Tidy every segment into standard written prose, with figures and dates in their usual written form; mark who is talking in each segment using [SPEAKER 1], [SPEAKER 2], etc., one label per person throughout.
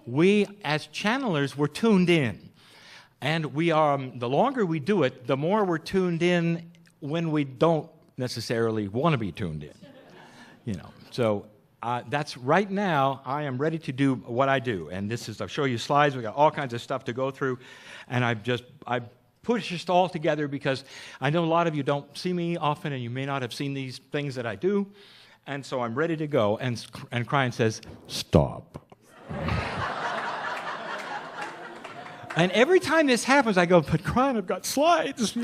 [SPEAKER 1] we as channelers, we're tuned in. And we are, the longer we do it, the more we're tuned in when we don't necessarily want to be tuned in. You know, so that's right now, I am ready to do what I do. And this is, I'll show you slides. We've got all kinds of stuff to go through. And I push this all together because I know a lot of you don't see me often and you may not have seen these things that I do. And so I'm ready to go. And Kryon says, stop. And every time this happens, I go, but Kryon, I've got slides.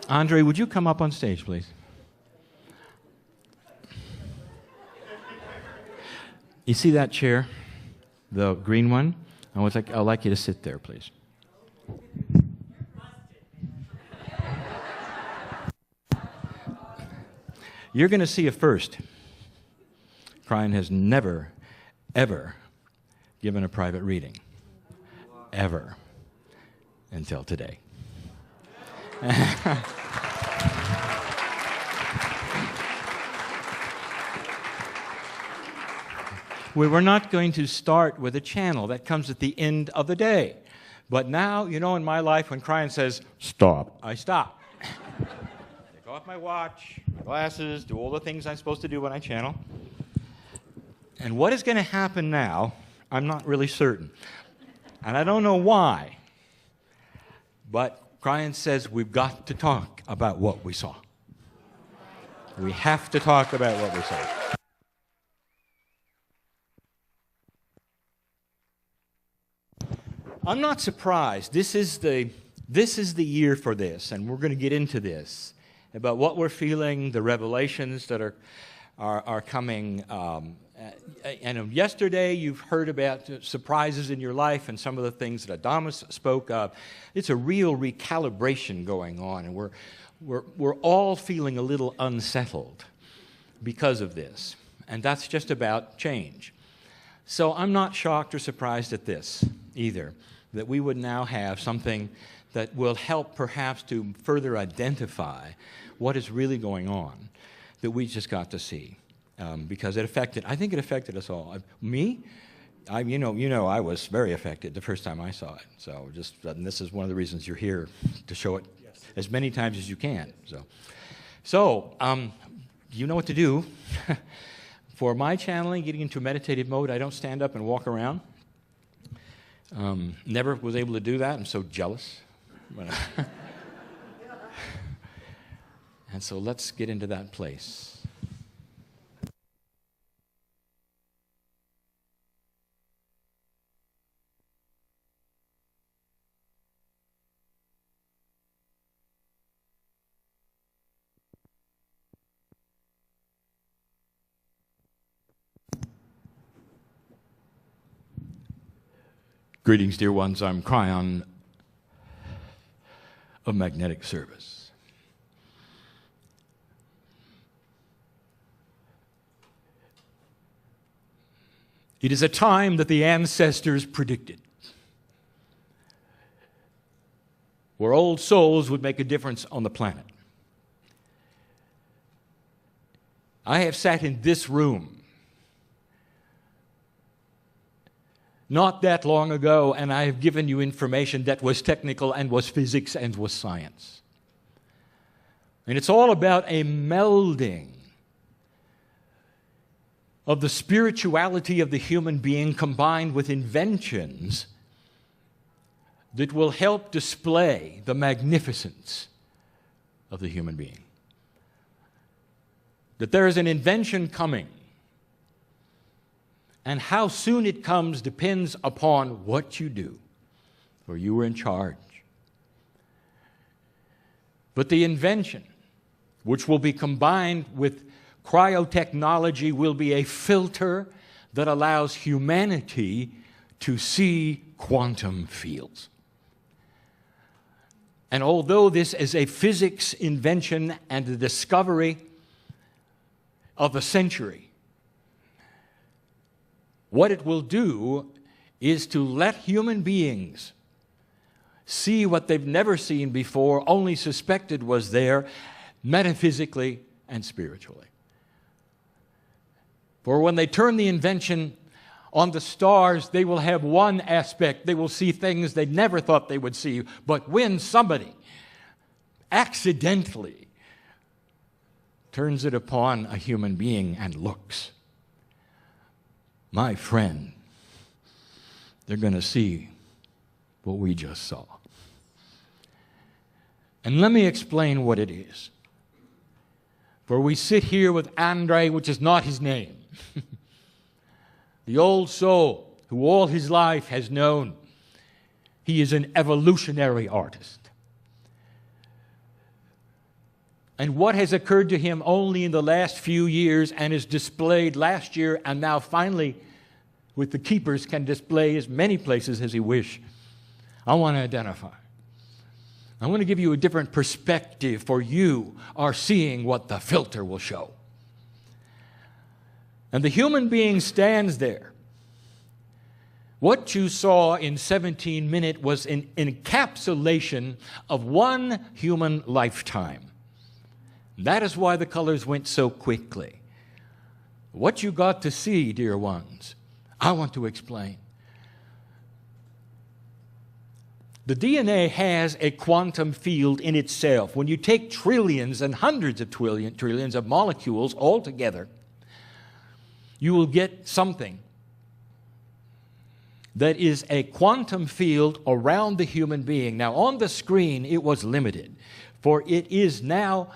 [SPEAKER 1] Andre, would you come up on stage, please? You see that chair? The green one? I'd like you to sit there, please. You're going to see a first. Kryon has never, ever given a private reading. Ever. Until today. We were not going to start with a channel. That comes at the end of the day. But now, you know, in my life, when Kryon says, stop, I stop. Take off my watch, my glasses, do all the things I'm supposed to do when I channel. And what is going to happen now, I'm not really certain. And I don't know why. But Kryon says we've got to talk about what we saw. We have to talk about what we saw. I'm not surprised. This is the year for this, and we're going to get into this, about what we're feeling, the revelations that are coming. And yesterday you've heard about surprises in your life and some of the things that Adamus spoke of. It's a real recalibration going on, and we're all feeling a little unsettled because of this, and that's just about change. So I'm not shocked or surprised at this either, that we would now have something that will help perhaps to further identify what is really going on that we just got to see. Because I think it affected us all. Me? I was very affected the first time I saw it. So and this is one of the reasons you're here, to show it as many times as you can. So you know what to do. For my channeling, getting into meditative mode, I don't stand up and walk around. Never was able to do that. I'm so jealous. And so let's get into that place. Greetings, dear ones. I'm Kryon of Magnetic Service. It is a time that the ancestors predicted, where old souls would make a difference on the planet. I have sat in this room not that long ago, and I have given you information that was technical and was physics and was science. And it's all about a melding of the spirituality of the human being combined with inventions that will help display the magnificence of the human being. That there is an invention coming. And how soon it comes depends upon what you do, for you are in charge. But the invention, which will be combined with cryotechnology, will be a filter that allows humanity to see quantum fields. And although this is a physics invention and the discovery of the century, what it will do is to let human beings see what they've never seen before, only suspected was there, metaphysically and spiritually. For when they turn the invention on the stars, they will have one aspect. They will see things they never thought they would see. But when somebody accidentally turns it upon a human being and looks, my friend, they're going to see what we just saw. And let me explain what it is. For we sit here with Andre, which is not his name, the old soul who all his life has known he is an evolutionary artist. And what has occurred to him only in the last few years and is displayed last year and now finally with the keepers can display as many places as he wish, I want to identify. I want to give you a different perspective, for you are seeing what the filter will show. And the human being stands there. What you saw in 17 minutes was an encapsulation of one human lifetime. That is why the colors went so quickly. What you got to see, dear ones, I want to explain. The DNA has a quantum field in itself. When you take trillions and hundreds of trillions of molecules all together, you will get something that is a quantum field around the human being. Now, on the screen, it was limited, for it is now,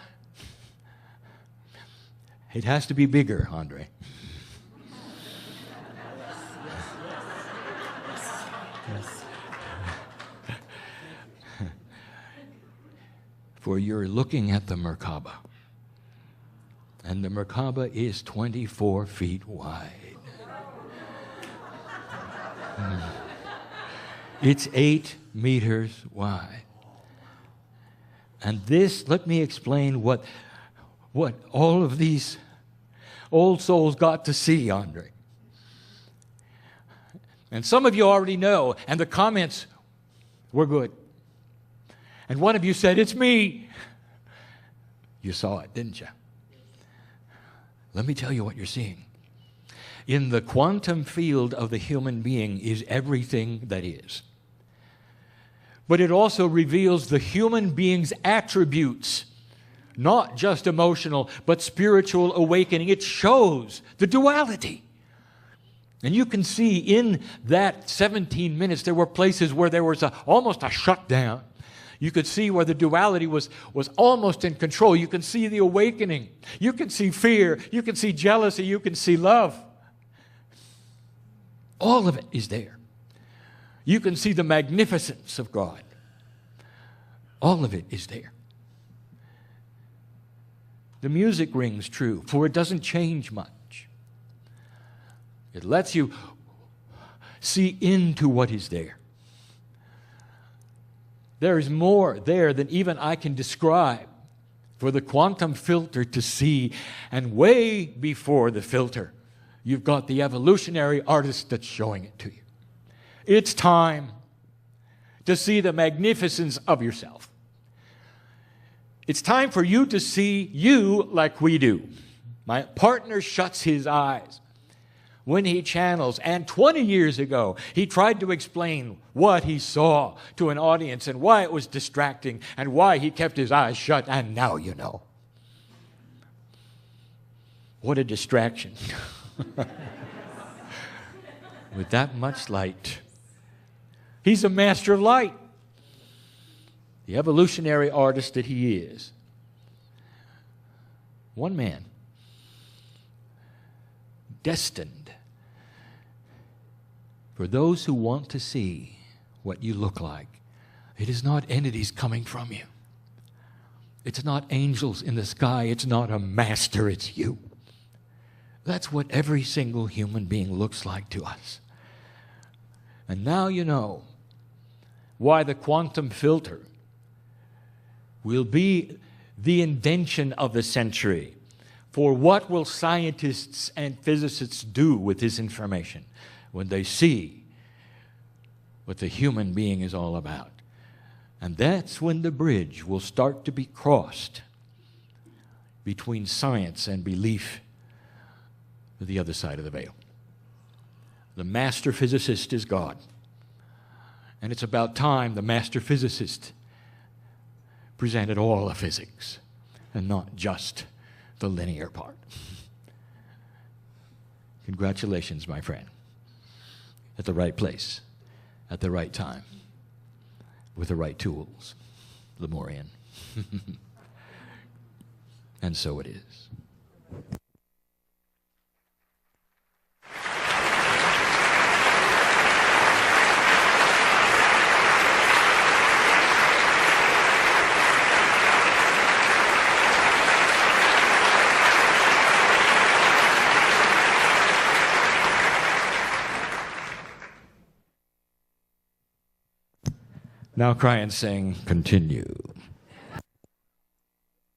[SPEAKER 1] it has to be bigger, Andre. For you're looking at the Merkaba. And the Merkaba is 24 feet wide. It's 8 meters wide. And this, let me explain what all of these old souls got to see, Andre. And some of you already know, and the comments were good. And one of you said, "It's me." You saw it, didn't you? Let me tell you what you're seeing. In the quantum field of the human being is everything that is. But it also reveals the human being's attributes, not just emotional, but spiritual awakening. It shows the duality. And you can see in that 17 minutes, there were places where there was almost a shutdown. You could see where the duality was almost in control. You can see the awakening. You can see fear. You can see jealousy. You can see love. All of it is there. You can see the magnificence of God. All of it is there. The music rings true, for it doesn't change much. It lets you see into what is there. There is more there than even I can describe for the quantum filter to see. And way before the filter, you've got the evolutionary artist that's showing it to you. It's time to see the magnificence of yourself. It's time for you to see you like we do. My partner shuts his eyes when he channels, and 20 years ago, he tried to explain what he saw to an audience and why it was distracting and why he kept his eyes shut, and now you know. What a distraction. With that much light. He's a master of light. The evolutionary artist that he is. One man. Destined for those who want to see what you look like. It is not entities coming from you. It's not angels in the sky. It's not a master. It's you. That's what every single human being looks like to us. And now you know why the quantum filter will be the invention of the century. For what will scientists and physicists do with this information when they see what the human being is all about? And that's when the bridge will start to be crossed between science and belief. the other side of the veil. The master physicist is God. And it's about time the master physicist presented all of physics and not just the linear part. Congratulations, my friend. At the right place, at the right time, with the right tools, Lemurian. And so it is. Now Kryon sang, continue.